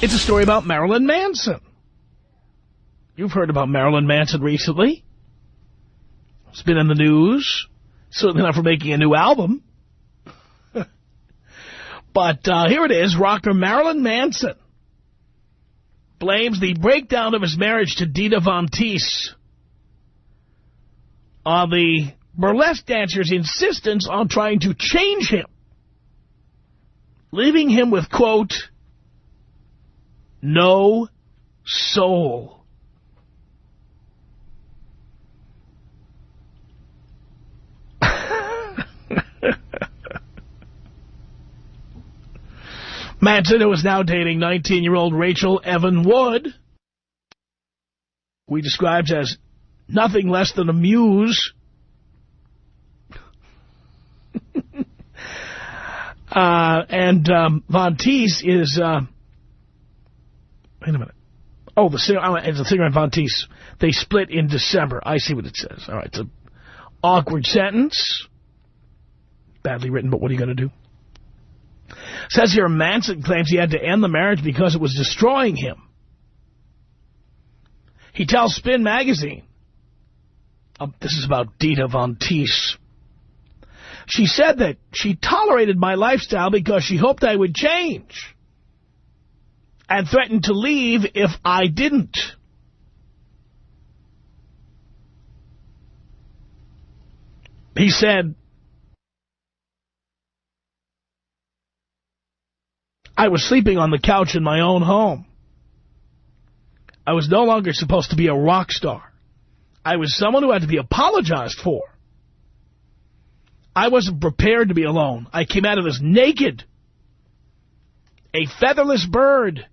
It's a story about Marilyn Manson. You've heard about Marilyn Manson recently. It's been in the news. Certainly not for making a new album. But here it is. Rocker Marilyn Manson blames the breakdown of his marriage to Dita Von Teese on the burlesque dancer's insistence on trying to change him, leaving him with, quote, no soul. Manson, who is now dating 19-year-old Rachel Evan Wood, who he describes as nothing less than a muse. And Von Teese is... wait a minute. Oh, it's the singer and Von Teese. They split in December. I see what it says. All right, it's an awkward sentence. Badly written, but what are you going to do? Says here, Manson claims he had to end the marriage because it was destroying him. He tells Spin magazine, this is about Dita Von Teese. She said that she tolerated my lifestyle because she hoped I would change and threatened to leave if I didn't. He said, I was sleeping on the couch in my own home. I was no longer supposed to be a rock star. I was someone who had to be apologized for. I wasn't prepared to be alone. I came out of this naked, a featherless bird.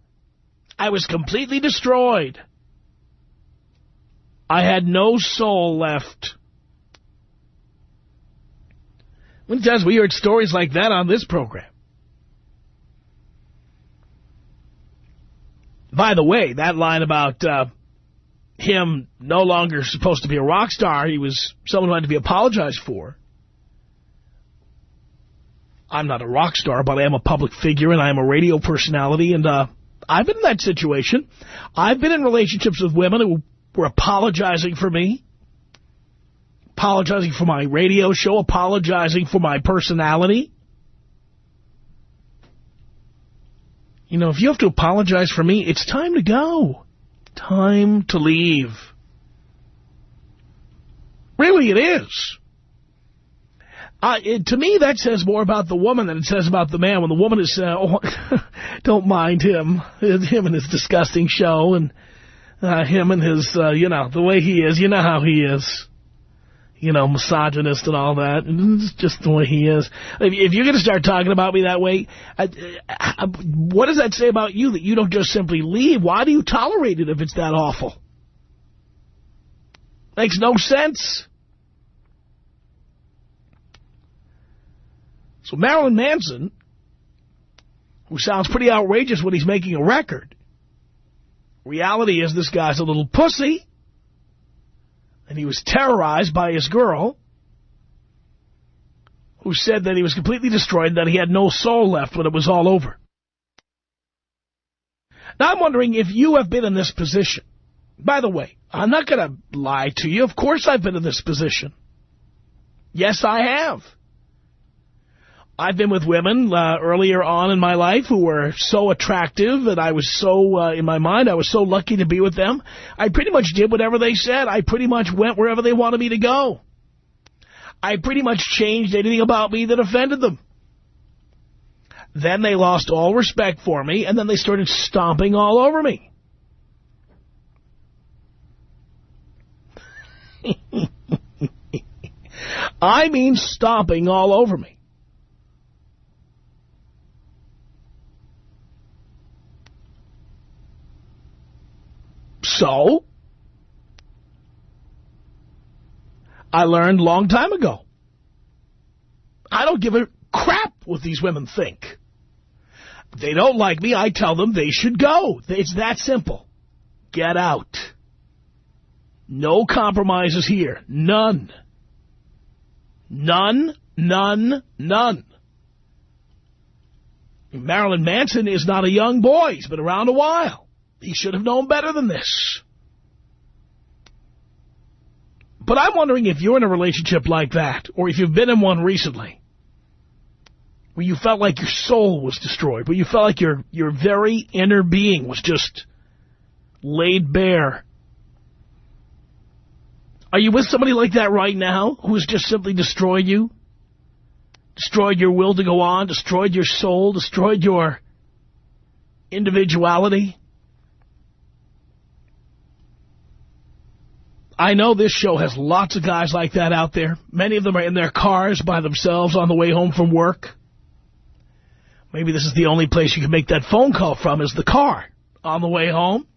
I was completely destroyed. I had no soul left. Many times we heard stories like that on this program. By the way, that line about him no longer supposed to be a rock star, he was someone who had to be apologized for. I'm not a rock star, but I am a public figure and I am a radio personality, and I've been in that situation. I've been in relationships with women who were apologizing for me, apologizing for my radio show, apologizing for my personality. You know, if you have to apologize for me, it's time to go. Time to leave. Really, it is. To me, that says more about the woman than it says about the man. When the woman is, oh, don't mind him and his disgusting show, and him and his, the way he is. You know how he is. Misogynist and all that. It's just the way he is. If you're going to start talking about me that way, what does that say about you, that you don't just simply leave? Why do you tolerate it if it's that awful? Makes no sense. So Marilyn Manson, who sounds pretty outrageous when he's making a record, reality is this guy's a little pussy. And he was terrorized by his girl, who said that he was completely destroyed, that he had no soul left when it was all over. Now, I'm wondering if you have been in this position. By the way, I'm not going to lie to you. Of course I've been in this position. Yes, I have. I've been with women earlier on in my life who were so attractive, and I was so, in my mind, I was so lucky to be with them. I pretty much did whatever they said. I pretty much went wherever they wanted me to go. I pretty much changed anything about me that offended them. Then they lost all respect for me, and then they started stomping all over me. I mean stomping all over me. So, I learned a long time ago, I don't give a crap what these women think. If they don't like me, I tell them they should go. It's that simple. Get out. No compromises here. None. None, none, none. Marilyn Manson is not a young boy. He's been around a while. He should have known better than this. But I'm wondering if you're in a relationship like that, or if you've been in one recently, where you felt like your soul was destroyed, where you felt like your very inner being was just laid bare. Are you with somebody like that right now, who has just simply destroyed you? Destroyed your will to go on, destroyed your soul, destroyed your individuality? I know this show has lots of guys like that out there. Many of them are in their cars by themselves on the way home from work. Maybe this is the only place you can make that phone call from, is the car on the way home.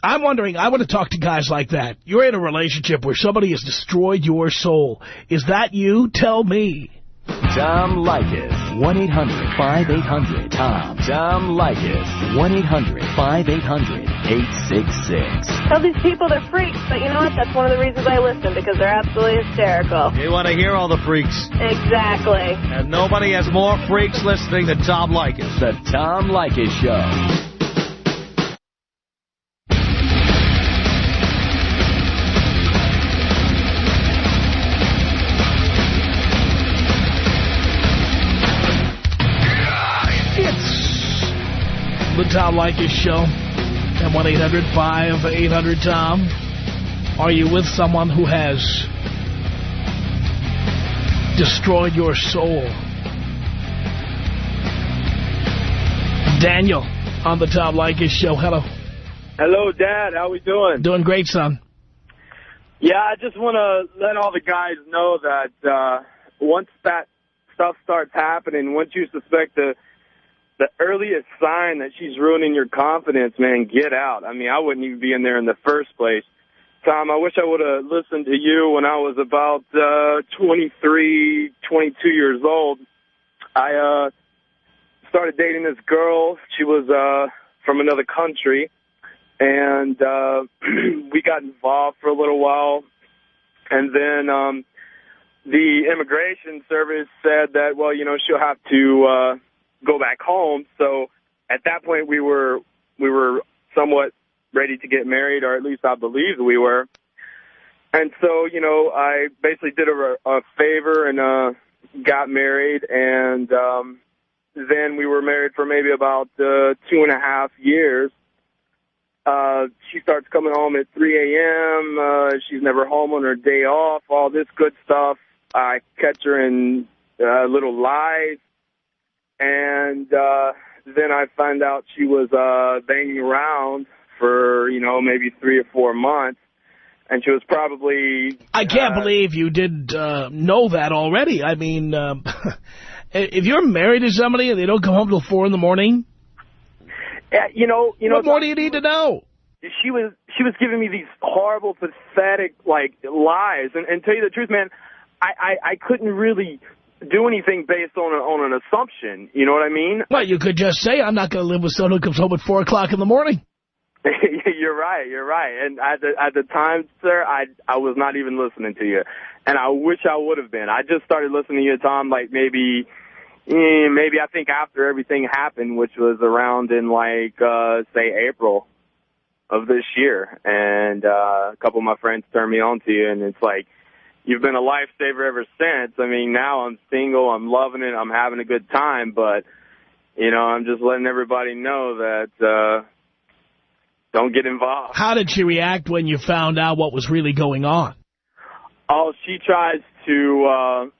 I'm wondering, I want to talk to guys like that. You're in a relationship where somebody has destroyed your soul. Is that you? Tell me. Tom Leykis. 1-800-5800-TOM. Tom Leykis. 1-800-5800-866. Tell these people they're freaks, but you know what? That's one of the reasons I listen, because they're absolutely hysterical. You want to hear all the freaks. Exactly. And nobody has more freaks listening than Tom Leykis. The Tom Leykis Show. The Tom Leykis Show at 1-800-5800-TOM. Are you with someone who has destroyed your soul? Daniel on the Tom Leykis Show. Hello. Hello, Dad. How we doing? Doing great, son. Yeah, I just want to let all the guys know that once that stuff starts happening, once you suspect the earliest sign that she's ruining your confidence, man, get out. I mean, I wouldn't even be in there in the first place. Tom, I wish I would have listened to you when I was about 23, 22 years old. I started dating this girl. She was from another country, and we got involved for a little while. And then the immigration service said that, well, you know, she'll have to go back home. So at that point we were somewhat ready to get married, or at least I believed we were. And so, you know, I basically did her a favor and got married, and then we were married for maybe about 2.5 years. She starts coming home at 3 a.m. She's never home on her day off, all this good stuff. I catch her in little lies. And then I find out she was banging around for, you know, maybe 3 or 4 months. And she was probably... I can't believe you didn't know that already. I mean, if you're married to somebody and they don't come home till 4 in the morning... you know... What more do you need to know? She was giving me these horrible, pathetic, like, lies. And tell you the truth, man, I couldn't really... do anything based on an assumption, you know what I mean? Well, you could just say, I'm not going to live with someone who comes home at 4 o'clock in the morning. You're right. And at the time, sir, I was not even listening to you. And I wish I would have been. I just started listening to you, Tom, like maybe I think after everything happened, which was around in like, say, April of this year. And a couple of my friends turned me on to you, and it's like, you've been a lifesaver ever since. I mean, now I'm single, I'm loving it, I'm having a good time, but, you know, I'm just letting everybody know that don't get involved. How did she react when you found out what was really going on? Oh, she tries to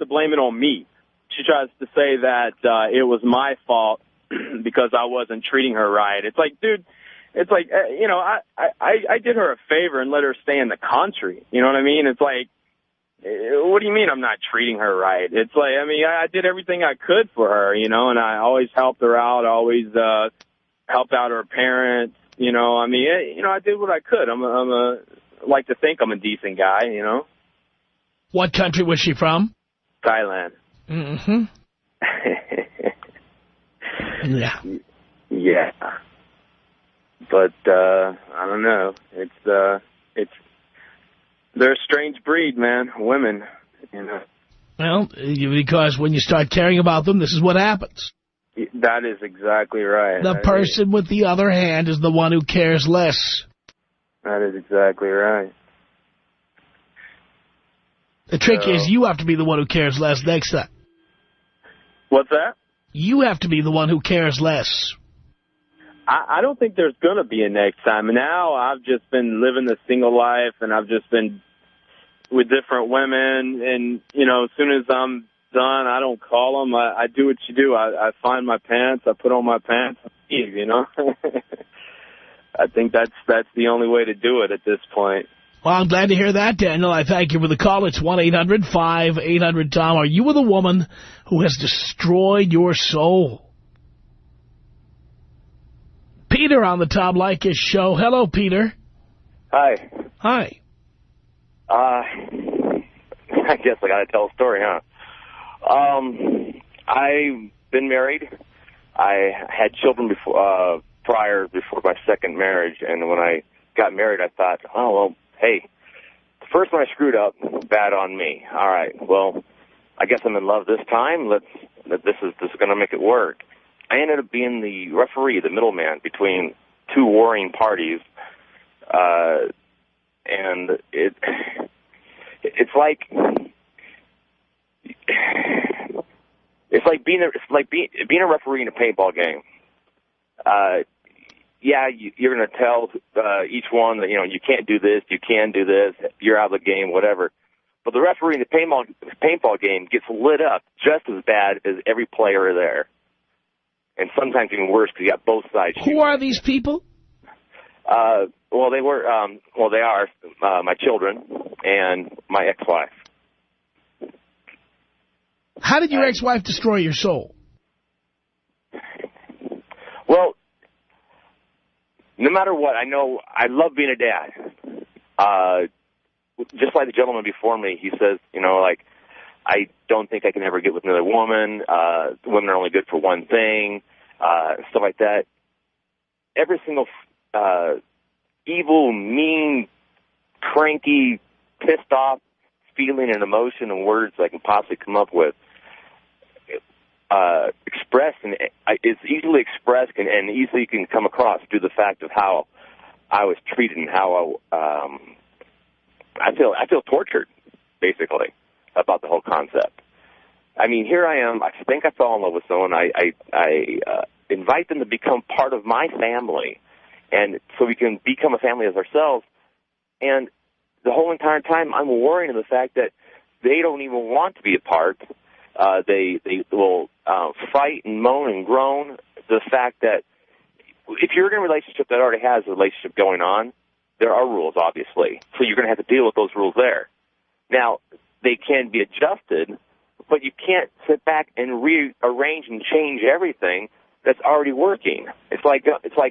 blame it on me. She tries to say that it was my fault because I wasn't treating her right. It's like, dude... It's like, you know, I did her a favor and let her stay in the country. You know what I mean? It's like, what do you mean I'm not treating her right? It's like, I mean, I did everything I could for her, you know, and I always helped her out. I always helped out her parents, you know. I mean, you know, I did what I could. I like to think I'm a decent guy, you know. What country was she from? Thailand. Mm-hmm. Yeah. Yeah. But I don't know. They're a strange breed, man. Women, you know. Well, because when you start caring about them, this is what happens. That is exactly right. The person with the other hand is the one who cares less. That is exactly right. The trick is you have to be the one who cares less next time. What's that? You have to be the one who cares less. I don't think there's going to be a next time. Now I've just been living the single life, and I've just been with different women, and, you know, as soon as I'm done, I don't call them. I do what you do. I find my pants, I put on my pants, I leave, you know. I think that's the only way to do it at this point. Well, I'm glad to hear that, Daniel. I thank you for the call. It's 1-800-5800-TOM. Are you with a woman who has destroyed your soul? Peter on the Tom Leykis Show. Hello, Peter. Hi. Hi. I guess I got to tell a story, huh? I've been married. I had children before my second marriage, and when I got married, I thought, oh, well, hey, the first one I screwed up, bad on me. All right, well, I guess I'm in love this time. This is going to make it work. I ended up being the referee, the middleman between two warring parties, and it's like being a referee in a paintball game. Yeah, you're going to tell each one that, you know, you can't do this, you can do this, you're out of the game, whatever. But the referee in the paintball game gets lit up just as bad as every player there. And sometimes even worse because you got both sides. Who are these people? Well, they are my children and my ex-wife. How did your ex-wife destroy your soul? Well, no matter what, I know I love being a dad. Just like the gentleman before me, he says, you know, like, I don't think I can ever get with another woman. Women are only good for one thing, stuff like that. Every single evil, mean, cranky, pissed off feeling and emotion and words I can possibly come up with, expressed, and it's easily expressed and easily can come across through the fact of how I was treated and how I feel tortured, basically, about the whole concept. I mean, here I am. I think I fell in love with someone. I invite them to become part of my family, and so we can become a family as ourselves. And the whole entire time, I'm worrying of the fact that they don't even want to be a part. They will fight and moan and groan. The fact that if you're in a relationship that already has a relationship going on, there are rules, obviously. So you're going to have to deal with those rules there. Now, they can be adjusted, but you can't sit back and rearrange and change everything that's already working. It's like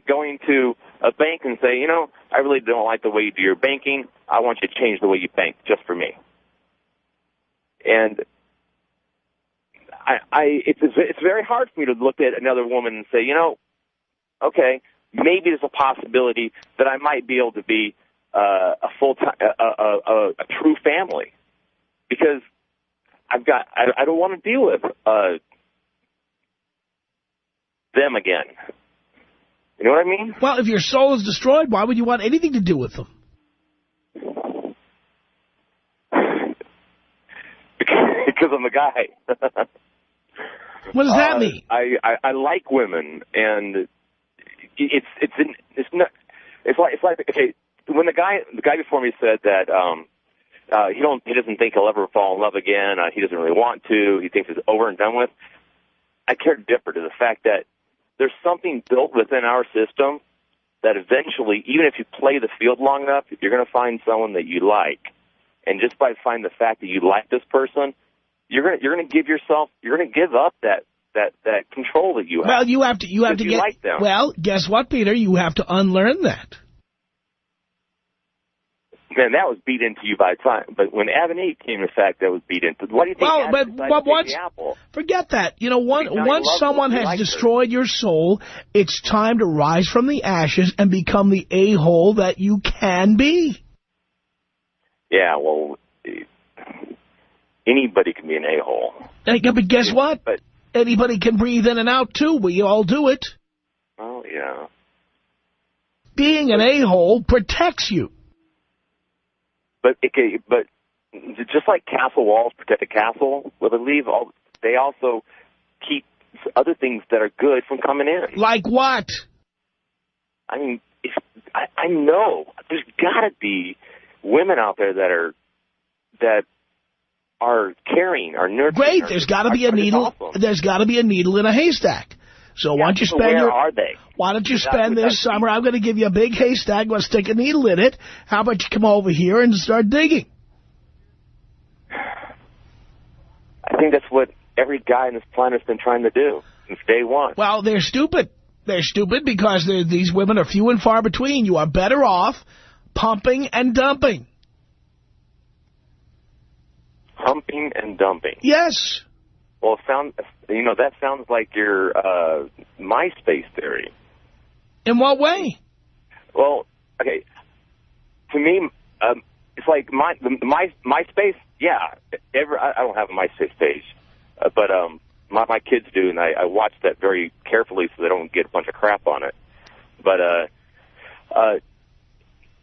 going to a bank and say, you know, I really don't like the way you do your banking. I want you to change the way you bank just for me. And it's very hard for me to look at another woman and say, you know, okay, maybe there's a possibility that I might be able to be a full-time, a true family, because I don't want to deal with them again. You know what I mean? Well, if your soul is destroyed, why would you want anything to do with them? Because I'm a guy. What does that mean? I like women, and it's like okay, when the guy before me said that he doesn't think he'll ever fall in love again. He doesn't really want to. He thinks it's over and done with. I care differ to the fact that there's something built within our system that eventually, even if you play the field long enough, you're going to find someone that you like, and just by finding the fact that you like this person, you're going to give up that control that you have. Well, you have to get. Like them. Well, guess what, Peter? You have to unlearn that. Man, that was beat into you by time. But when Adam and Eve came, in fact, that was beat into. What do you think? Well, but once, forget that. You know, once someone has destroyed your soul, it's time to rise from the ashes and become the a-hole that you can be. Yeah, well, anybody can be an a-hole. But guess what? But anybody can breathe in and out, too. We all do it. Oh, yeah. Being an a-hole protects you. But just like castle walls protect a castle, well, they also keep other things that are good from coming in. Like what? I mean, I know there's got to be women out there that are caring, are nurturing. Great, there's got to be a needle. Awesome. There's got to be a needle in a haystack. So why don't you spend where are they? Why don't you spend this summer? I'm going to give you a big haystack. I'm going to stick a needle in it. How about you come over here and start digging? I think that's what every guy on this planet's been trying to do since day one. Well, they're stupid. They're stupid because these women are few and far between. You are better off pumping and dumping. Pumping and dumping. Yes. Well, that sounds like your MySpace theory. In what way? Well, okay. To me, it's like MySpace. Yeah, I don't have a MySpace page, but my kids do, and I watch that very carefully so they don't get a bunch of crap on it. But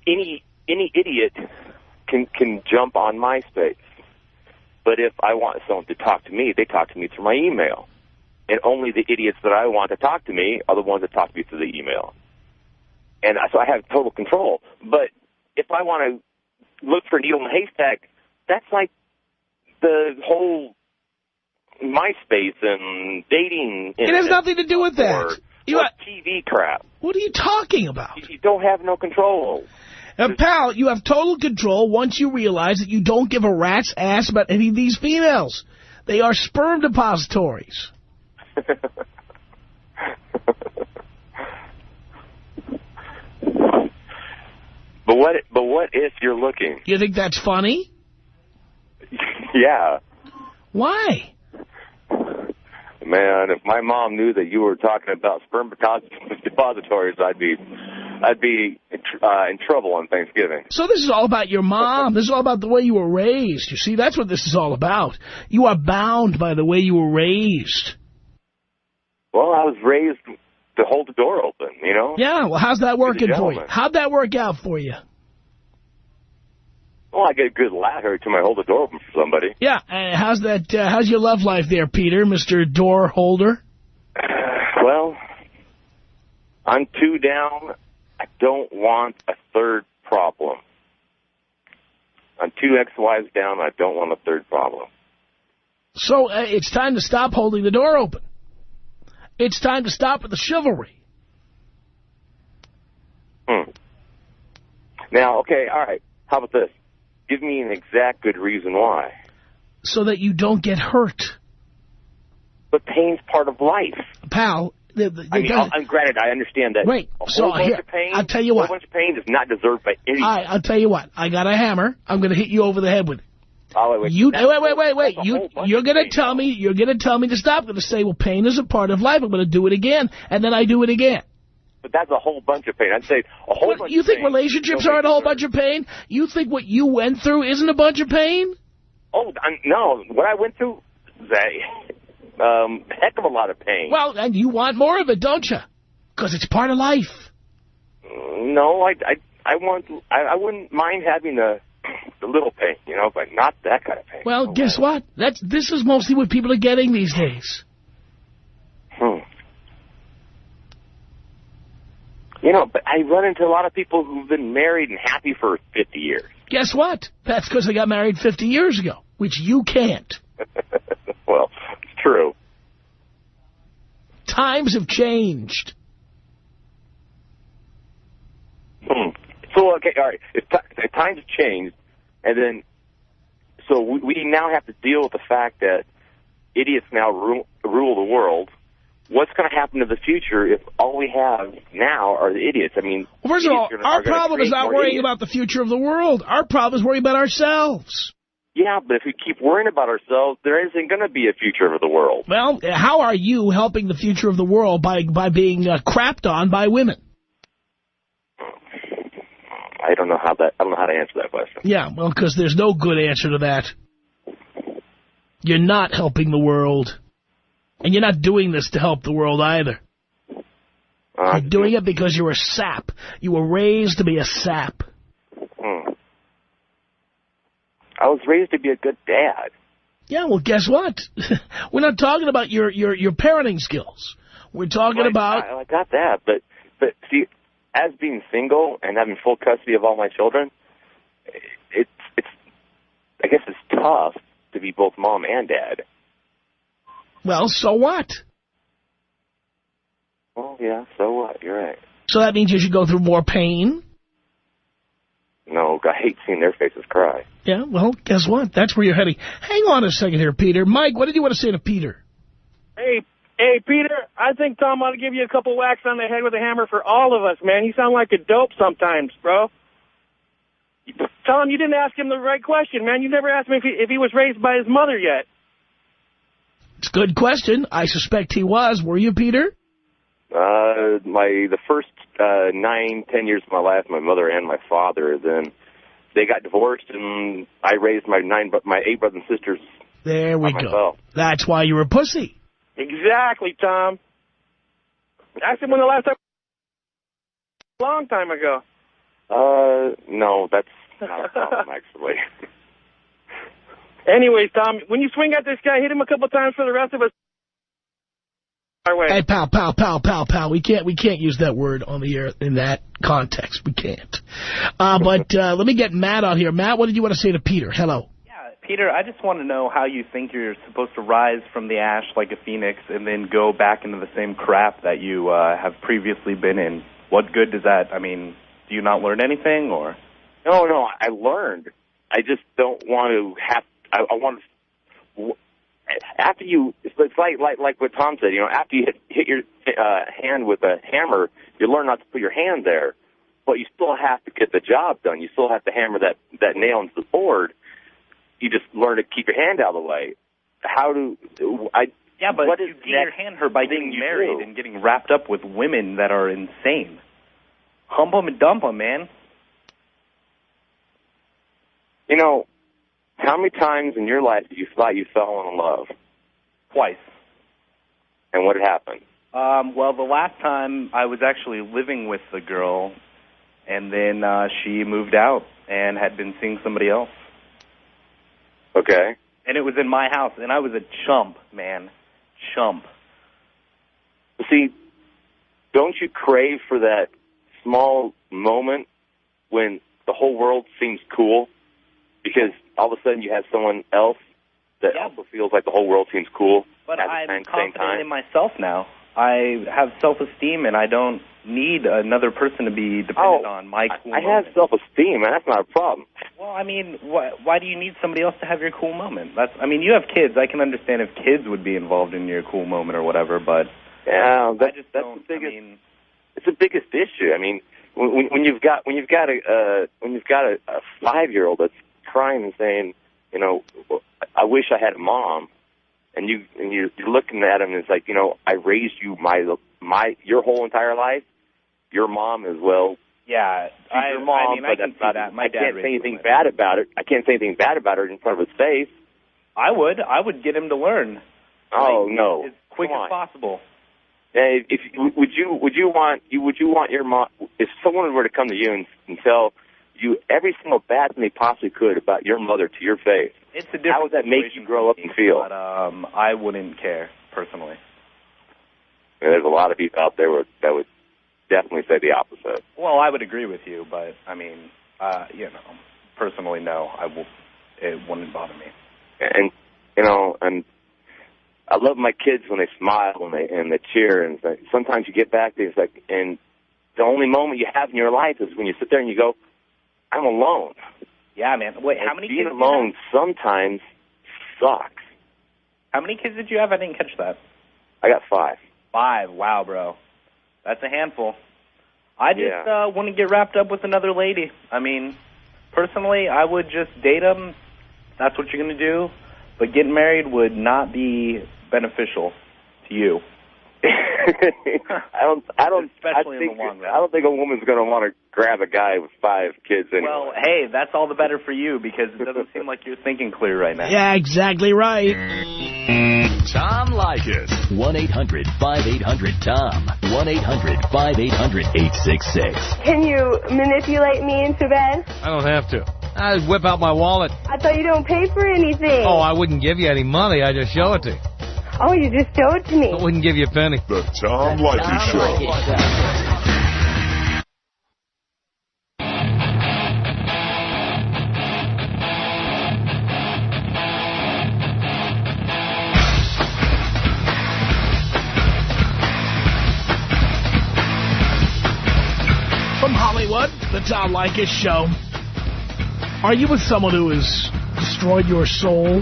any idiot can jump on MySpace. But if I want someone to talk to me, they talk to me through my email. And only the idiots that I want to talk to me are the ones that talk to me through the email. And so I have total control. But if I want to look for a needle in a haystack, that's like the whole MySpace and dating. It has nothing to do with that. Or TV crap. What are you talking about? You don't have no control. Pal, you have total control once you realize that you don't give a rat's ass about any of these females. They are sperm depositories. But what if you're looking? You think that's funny? Yeah. Why? Man, if my mom knew that you were talking about sperm depositories, I'd be in trouble on Thanksgiving. So this is all about your mom. This is all about the way you were raised. You see, that's what this is all about. You are bound by the way you were raised. Well, I was raised to hold the door open, you know? Yeah, well, how's that working for you? How'd that work out for you? Well, I get a good laugh every time I hold the door open for somebody. Yeah, how's that? How's your love life there, Peter, Mr. Door Holder? Well, I'm 2 down. I don't want a third problem. I'm 2 ex-wives down. I don't want a third problem. So it's time to stop holding the door open. It's time to stop with the chivalry. Now, okay, all right. How about this? Give me an exact good reason why. So that you don't get hurt. But pain's part of life. Pal, I'm granted, I understand that. Wait, so here, I'll tell you what. A whole bunch of pain is not deserved by anyone. I'll tell you what. I got a hammer. I'm going to hit you over the head with it. Oh, wait. Wait. You're going to tell me. You're going to tell me to stop. I'm going to say, well, pain is a part of life. I'm going to do it again, and then I do it again. But that's a whole bunch of pain. I'd say a whole bunch of pain. You think relationships aren't a whole bunch of pain? You think what you went through isn't a bunch of pain? Oh, no. What I went through is a heck of a lot of pain. Well, and you want more of it, don't you? Because it's part of life. No, I wouldn't mind having the little pain, you know, but not that kind of pain. Well, guess what? This is mostly what people are getting these days. You know, but I run into a lot of people who've been married and happy for 50 years. Guess what? That's because they got married 50 years ago, which you can't. Well, it's true. Times have changed. So, okay, all right. If times have changed, and then, so we now have to deal with the fact that idiots now rule the world. What's going to happen to the future if all we have now are the idiots? I mean, well, first of all, our problem is not worrying about the future of the world. Our problem is worrying about ourselves. Yeah, but if we keep worrying about ourselves, there isn't going to be a future of the world. Well, how are you helping the future of the world by being crapped on by women? I don't know how to answer that question. Yeah, well, because there's no good answer to that. You're not helping the world. And you're not doing this to help the world either. You're doing it because you're a sap. You were raised to be a sap. I was raised to be a good dad. Yeah, well, guess what? We're not talking about your parenting skills. We're talking about... I got that, but see, as being single and having full custody of all my children, it's I guess it's tough to be both mom and dad. Well, so what? Well, yeah, so what? You're right. So that means you should go through more pain? No, I hate seeing their faces cry. Yeah, well, guess what? That's where you're heading. Hang on a second here, Peter. Mike, what did you want to say to Peter? Hey, Peter, I think Tom ought to give you a couple whacks on the head with a hammer for all of us, man. You sound like a dope sometimes, bro. Tom, you didn't ask him the right question, man. You never asked him if he was raised by his mother yet. It's a good question. I suspect he was. Were you, Peter? The first 9-10 years of my life, my mother and my father, then they got divorced, and I raised my 8 brothers and sisters. There we go. Myself. That's why you're a pussy. Exactly, Tom. Ask him when the last time. A long time ago. No, that's not a problem, actually. Anyways, Tom, when you swing at this guy, hit him a couple times for the rest of us. Our way. Hey, pal. We can't use that word on the air in that context. We can't. But let me get Matt out here. Matt, what did you want to say to Peter? Hello. Yeah, Peter, I just want to know how you think you're supposed to rise from the ash like a phoenix and then go back into the same crap that you have previously been in. What good does that, I mean, do you not learn anything, or? No, I learned. I just don't want to have, I want to, after you, it's like what Tom said, you know, after you hit your hand with a hammer, you learn not to put your hand there, but you still have to get the job done. You still have to hammer that nail into the board. You just learn to keep your hand out of the way. Yeah, but you get your hand hurt by getting married and getting wrapped up with women that are insane. Hump 'em and dump 'em, man. You know, how many times in your life did you thought you fell in love? Twice. And what happened? Well, the last time I was actually living with the girl, and then she moved out and had been seeing somebody else. Okay. And it was in my house, and I was a chump, man. Chump. See, don't you crave for that small moment when the whole world seems cool? Because all of a sudden you have someone else that also feels like the whole world seems cool. But I'm confident in myself now. I have self-esteem, and I don't need another person to be dependent on my cool moment. I have self-esteem, and that's not a problem. Well, I mean, why do you need somebody else to have your cool moment? I mean, you have kids. I can understand if kids would be involved in your cool moment or whatever, but yeah, that's the biggest. I mean, it's the biggest issue. I mean, when you've got a 5-year-old that's crying and saying, you know, I wish I had a mom, and you're looking at him and it's like, you know, I raised you your whole entire life. Your mom as well. Yeah, your mom, I mean, I can see that. My dad can't say anything bad about it. I can't say anything bad about her in front of his face. I would get him to learn. Oh, no! As quick as possible. Would you want your mom? If someone were to come to you and tell you every single bad thing they possibly could about your mother to your face, it's a different how would that make you grow up and feel? But I wouldn't care personally. And there's a lot of people out there that would definitely say the opposite. Well, I would agree with you, but I mean, you know, personally, no, it wouldn't bother me. And you know, and I love my kids when they smile and they cheer, and sometimes you get back there, it's like, and the only moment you have in your life is when you sit there and you go, I'm alone. Yeah, man. Wait, how many kids? Being alone sometimes sucks. How many kids did you have? I didn't catch that. I got 5. 5. Wow, bro. That's a handful. I just want to get wrapped up with another lady. I mean, personally, I would just date them. That's what you're going to do. But getting married would not be beneficial to you. I don't Especially in the long run. I don't think a woman's going to want to grab a guy with 5 kids anyway. Well, hey, that's all the better for you because it doesn't seem like you're thinking clear right now. Yeah, exactly right. Tom Leykis. 1-800-5800-TOM. 1-800-5800-866. Can you manipulate me into bed? I don't have to. I just whip out my wallet. I thought you don't pay for anything. Oh, I wouldn't give you any money. I just show it to you. Oh, you just show it to me. I wouldn't give you a penny. The Tom Leykis Show. From Hollywood, the Tom Leykis Show. Are you with someone who has destroyed your soul?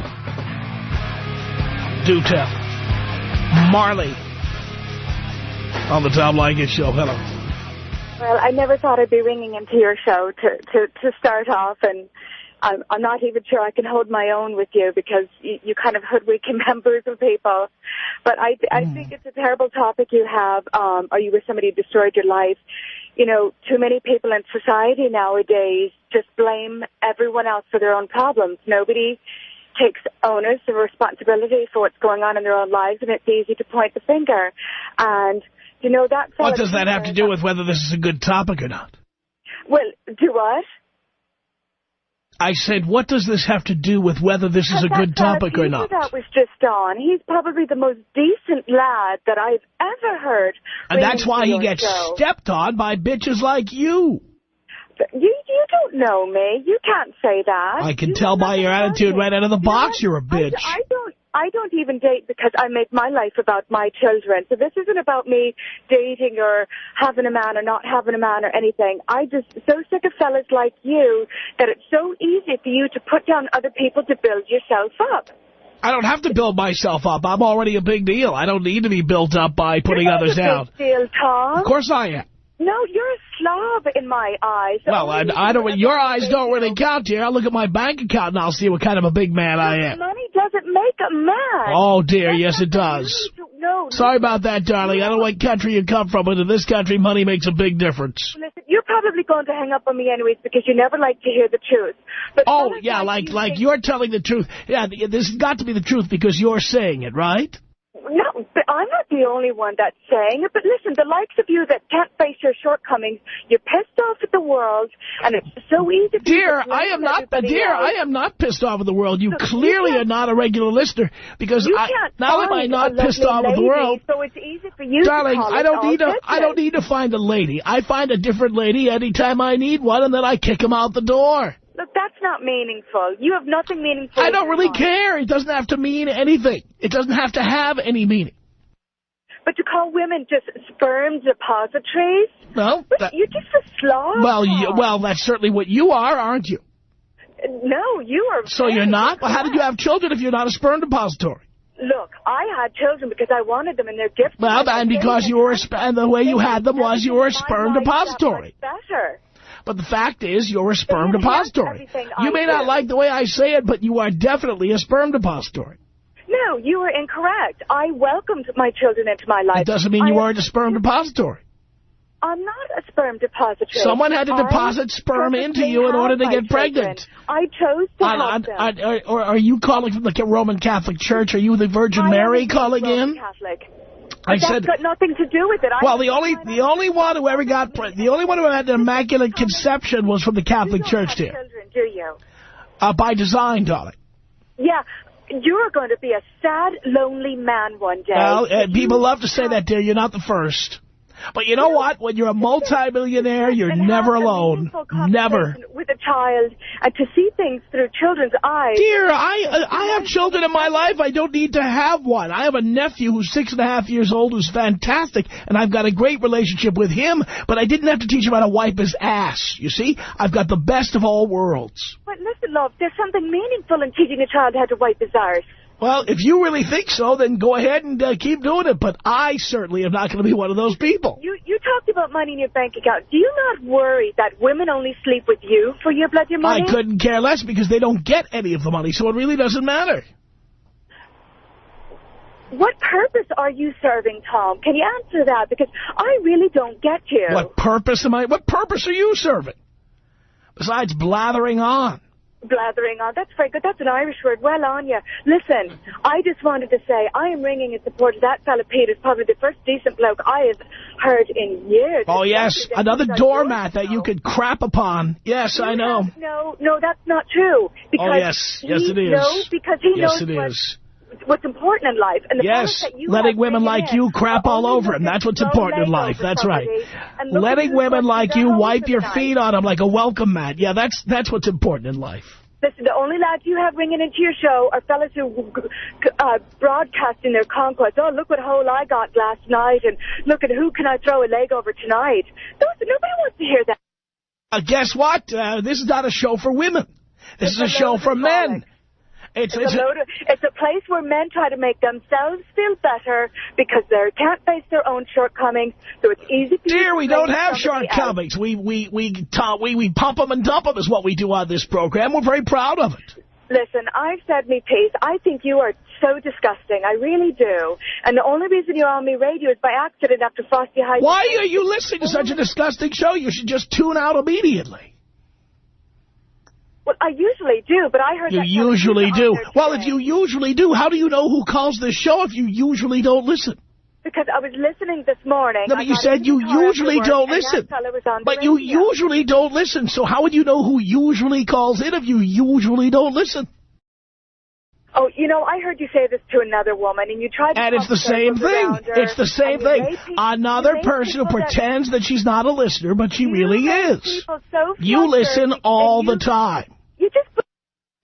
Do tell. Marley on the Tom Leykis Show. Hello. Well, I never thought I'd be ringing into your show to start off, and I'm not even sure I can hold my own with you because you kind of hoodwinking members of people. But I think it's a terrible topic you have. Are you with somebody who destroyed your life? You know, too many people in society nowadays just blame everyone else for their own problems. Nobody takes onus or responsibility for what's going on in their own lives, and it's easy to point the finger. And, you know, that's... What does that have to do with whether this is a good topic or not? Well, do what? I said, what does this have to do with whether this is a good topic or not? That was just on. He's probably the most decent lad that I've ever heard. And that's why he gets stepped on by bitches like you. You don't know me. You can't say that. I can tell by your attitude right out of the box you're a bitch. I don't even date because I make my life about my children. So this isn't about me dating or having a man or not having a man or anything. I just so sick of fellas like you that it's so easy for you to put down other people to build yourself up. I don't have to build myself up. I'm already a big deal. I don't need to be built up by putting others down. Big deal, Tom. Of course I am. No, you're a slob in my eyes. Well, I don't. Your eyes don't really count here. I'll look at my bank account and I'll see what kind of a big man I am. Money doesn't make a man. Oh, dear, yes, it does. No. Sorry about that, darling. I don't know what country you come from, but in this country, money makes a big difference. Listen, you're probably going to hang up on me anyways because you never like to hear the truth. But oh, yeah, like you're telling the truth. Yeah, this has got to be the truth because you're saying it, right? No, but I'm not the only one that's saying it. But listen, the likes of you that can't face your shortcomings, you're pissed off at the world, and it's so easy to... Dear, I am not pissed off at the world. You clearly are not a regular listener, because now am I not pissed off at the world? So it's easy for you, darling, I don't need to find a lady. I find a different lady anytime I need one, and then I kick them out the door. Look, that's not meaningful. You have nothing meaningful. I don't really care. It doesn't have to mean anything. It doesn't have to have any meaning. But to call women just sperm depositories? No. You're just a slob. Well, that's certainly what you are, aren't you? No, you are... So you're not? Well, how did you have children if you're not a sperm depository? Look, I had children because I wanted them and they're gifts. Well, and because you were and the way you had them was you were a sperm depository. Better. But the fact is, you're a sperm depository. You may not like the way I say it, but you are definitely a sperm depository. No, you are incorrect. I welcomed my children into my life. It doesn't mean you weren't a sperm depository. I'm not a sperm depository. Someone had to deposit sperm into you in order to get pregnant. I chose to have them. Or are you calling from the Roman Catholic Church? Are you the Virgin Mary calling in? Catholic. I said, that's got nothing to do with it. Well, the only one who ever got the only one who had an immaculate conception was from the Catholic Church, dear. Children, do you? By design, darling. Yeah, you're going to be a sad, lonely man one day. Well, people love to say that, dear. You're not the first. But you know what? When you're a multi-millionaire, you're never alone. Never. With a child, and to see things through children's eyes. Dear, I have children in my life. I don't need to have one. I have a nephew who's 6.5 years old who's fantastic, and I've got a great relationship with him, but I didn't have to teach him how to wipe his ass. You see? I've got the best of all worlds. But listen, love, there's something meaningful in teaching a child how to wipe his arse. Well, if you really think so, then go ahead and keep doing it. But I certainly am not going to be one of those people. You talked about money in your bank account. Do you not worry that women only sleep with you for your bloody money? I couldn't care less because they don't get any of the money, so it really doesn't matter. What purpose are you serving, Tom? Can you answer that? Because I really don't get you. What purpose are you serving? Besides blathering on. Blathering on. That's very good. That's an Irish word. Well on you. Listen, I just wanted to say I am ringing in support of that fella Pete. Is probably the first decent bloke I have heard in years. Oh, yes. Another doormat that you could crap upon. Yes, I know. No, that's not true. Because yes, it is. No, because he knows what's important in life. And the letting women like you crap all over him. That's what's important in life. That's right. Letting women like you wipe your feet on them like a welcome mat. Yeah, that's what's important in life. Listen, the only lads you have ringing into your show are fellas who broadcasting their conquest. Oh, look what hole I got last night, and look at who can I throw a leg over tonight. Nobody wants to hear that. Guess what? This is not a show for women. This is a show for men. It's a place where men try to make themselves feel better because they can't face their own shortcomings. So it's easy. Dear, we don't have shortcomings. We pump them and dump them is what we do on this program. We're very proud of it. Listen, I've said me piece. I think you are so disgusting. I really do. And the only reason you're on me radio is by accident after Frosty High. Why are you listening to such a disgusting show? You should just tune out immediately. Well, I usually do, but I heard that... You usually do. Well, if you usually do, how do you know who calls this show if you usually don't listen? Because I was listening this morning. No, but you said you usually don't listen. But you usually don't listen, so how would you know who usually calls in if you usually don't listen? Oh, you know, I heard you say this to another woman, and you tried to... And it's the same thing. It's the same thing. Another person who pretends that she's not a listener, but she really is. You listen all the time. You just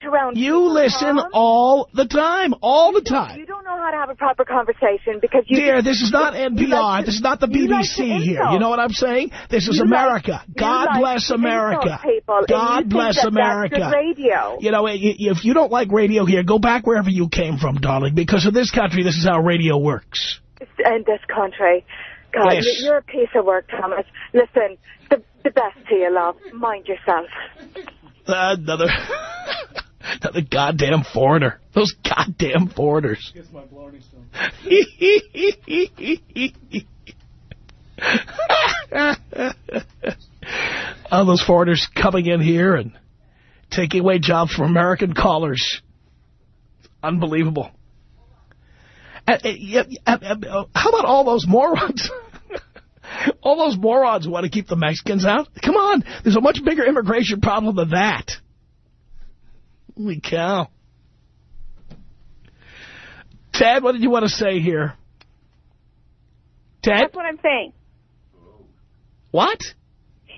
around. You listen all the time. All the time. You don't know how to have a proper conversation because you... Dear, this is not NPR. This is not the BBC here. You know what I'm saying? This is America. God bless America. God bless America. That's good radio. You know, if you don't like radio here, go back wherever you came from, darling, because in this country, this is how radio works. In this country. God, yes. You're a piece of work, Thomas. Listen, the best to you, love. Mind yourself. Another goddamn foreigner. Those goddamn foreigners. Gets my blarney stone. All those foreigners coming in here and taking away jobs from American callers. Unbelievable. How about all those morons? All those morons who want to keep the Mexicans out? Come on. There's a much bigger immigration problem than that. Holy cow. Ted, what did you want to say here? Ted? That's what I'm saying. What?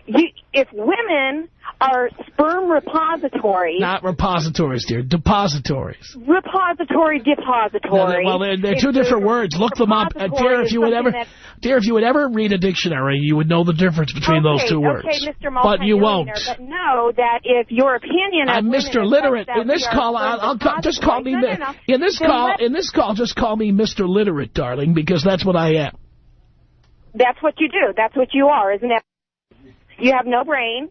If women are sperm repositories... Not repositories, dear. Depositories. Repository, depository. No, well, they're two different words. Look them up. Dear, if you would ever read a dictionary, you would know the difference between those two words. Okay, Mr. But you won't. But know that if your opinion of I'm Mr. Literate. In this call, just call me... In this call, just call me Mr. Literate, darling, because that's what I am. That's what you do. That's what you are, isn't it? You have no brain,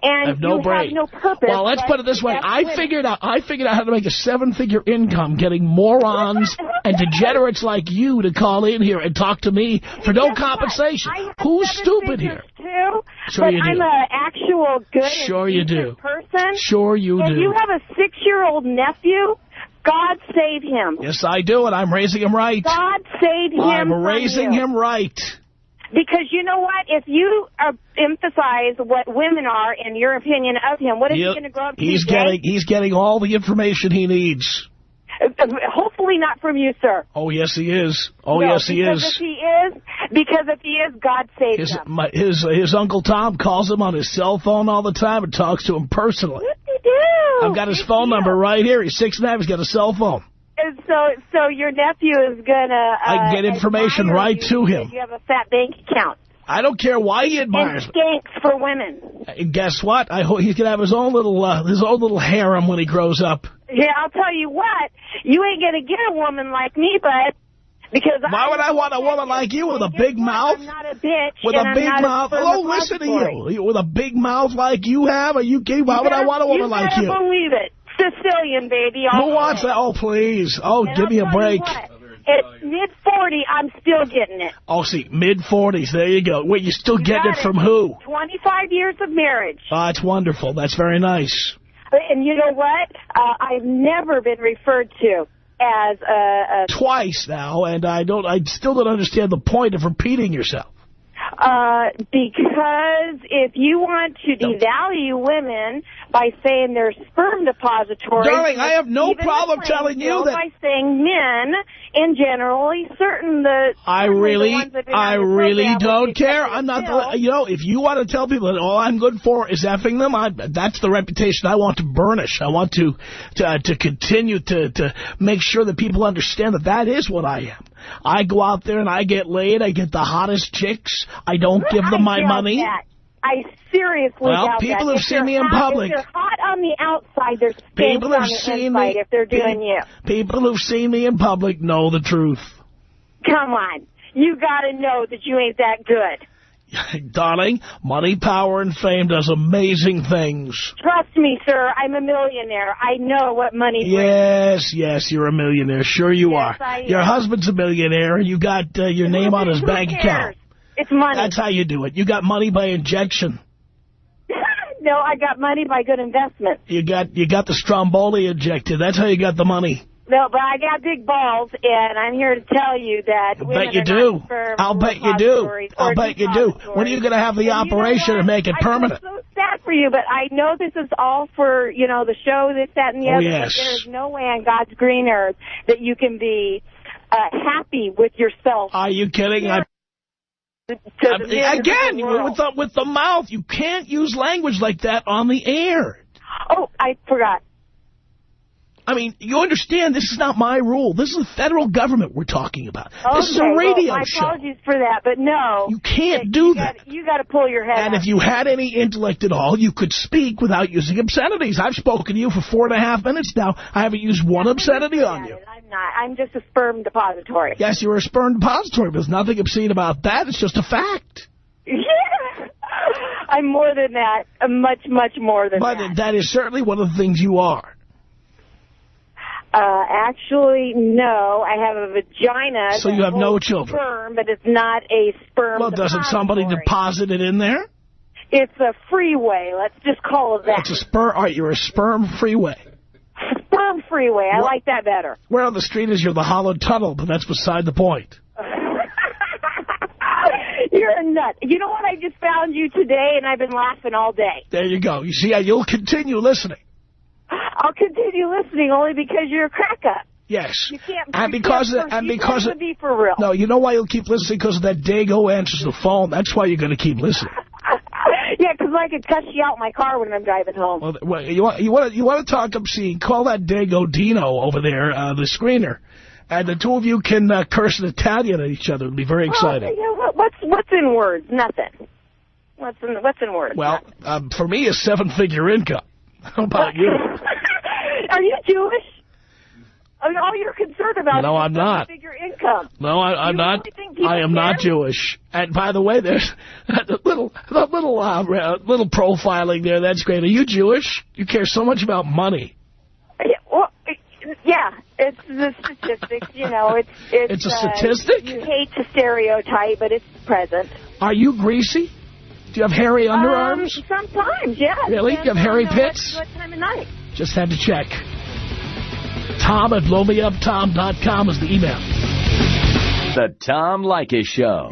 and have no purpose. Well, let's put it this way. I figured out how to make a 7-figure income getting morons and degenerates like you to call in here and talk to me for no compensation. Who's stupid here? Too, sure you do. I'm an actual good sure you do. person. Sure you do. If you have a 6-year-old nephew, God save him. Yes, I do, and I'm raising him right. God save him. I'm raising him right. Because you know what? If you emphasize what women are and your opinion of him, what is he going to grow up to be? He's getting all the information he needs. Hopefully not from you, sir. Oh, yes, he is. Oh, no, yes, he is. Because if he is, God save him. His Uncle Tom calls him on his cell phone all the time and talks to him personally. What do you do? I've got his phone number right here. He's 6'5". He's got a cell phone. And so your nephew is going to... I can get information right to him. You have a fat bank account. I don't care why he admires me. And skanks for women. And guess what? I hope he's going to have his own little harem when he grows up. Yeah, I'll tell you what. You ain't going to get a woman like me, but... Because why would I want a woman like you with a big mouth? I'm not a bitch. With a big mouth? Oh, listen to you. With a big mouth like you have? Are you kidding? Why would I want a woman like you? You better believe it. Sicilian, baby. Who wants that? Oh, please. Oh, give me a break. mid-40, I'm still getting it. Oh, see, mid-40s. There you go. Wait, you're still getting it from who? 25 years of marriage. Oh, that's wonderful. That's very nice. And you know what? I've never been referred to as a... Twice now, and I still don't understand the point of repeating yourself. Because if you want to devalue women by saying they're sperm depositories... Darling, I have no problem telling you that... By saying men, in generally, I really don't care. I'm not... You know, if you want to tell people that all I'm good for is effing them, that's the reputation I want to burnish. I want to continue to make sure that people understand that that is what I am. I go out there and I get laid. I get the hottest chicks. I don't give them my money. I seriously doubt that. People have seen me in public. If they're hot on the outside, they're stink on the inside if they're doing you. People who've seen me in public know the truth. Come on. You got to know that you ain't that good. Darling, money, power, and fame does amazing things. Trust me, sir. I'm a millionaire. I know what money brings. Yes, you're a millionaire. Sure you are. Your husband's a millionaire, and you got your name on his bank account. It's money. That's how you do it. You got money by injection. No, I got money by good investment. You got the Stromboli injected. That's how you got the money. No, but I got big balls, and I'm here to tell you that I'll bet you do. I'll bet you do. I'll bet you do. When are you going to have the operation and make it permanent? I'm so sad for you, but I know this is all for, you know, the show, this, that, and the other. Yes. But there's no way on God's green earth that you can be happy with yourself. Are you kidding? Again, with the mouth, you can't use language like that on the air. Oh, I forgot. I mean, you understand, this is not my rule. This is the federal government we're talking about. Okay, this is a radio show. My apologies for that, but no. You can't do that. You got to pull your head And if you had any intellect at all, you could speak without using obscenities. I've spoken to you for 4.5 minutes now. I haven't used one obscenity on you. I'm not. I'm just a sperm depository. Yes, you're a sperm depository, but there's nothing obscene about that. It's just a fact. Yeah. I'm more than that. Much, much more than that. But that is certainly one of the things you are. Actually, no. I have a vagina. So you have no children. Sperm, but it's not a sperm. Well, doesn't somebody deposit it in there? It's a freeway. Let's just call it that. It's a sperm. All right, you're a sperm freeway. Sperm freeway. I like that better. Where on the street is you're the hollowed tunnel, but that's beside the point. You're a nut. You know what? I just found you today, and I've been laughing all day. There you go. You see, you'll continue listening. I'll continue listening only because you're a crack-up. Yes. You can't. Be for real. No, you know why you'll keep listening? Because that Dago answers the phone. That's why you're going to keep listening. Yeah, because I could cuss you out in my car when I'm driving home. Well, you want to talk obscene? Call that Dago Dino over there, the screener, and the two of you can curse in Italian at each other. It'll be very exciting. Yeah, what's in words? Nothing. What's in words? Well, for me, a 7-figure income. How about you? Are you Jewish? I mean, all you're concerned about is I'm not. Figure income. No, I'm not. I am not Jewish. And by the way, there's the little profiling there. That's great. Are you Jewish? You care so much about money. Yeah, it's the statistics. You know, it's a statistic. You hate to stereotype, but it's present. Are you greasy? Do you have hairy underarms? Sometimes, yeah. Really? You have hairy pits? What time of night? Just had to check. Tom@blowmeuptom.com is the email. The Tom Leykis Show.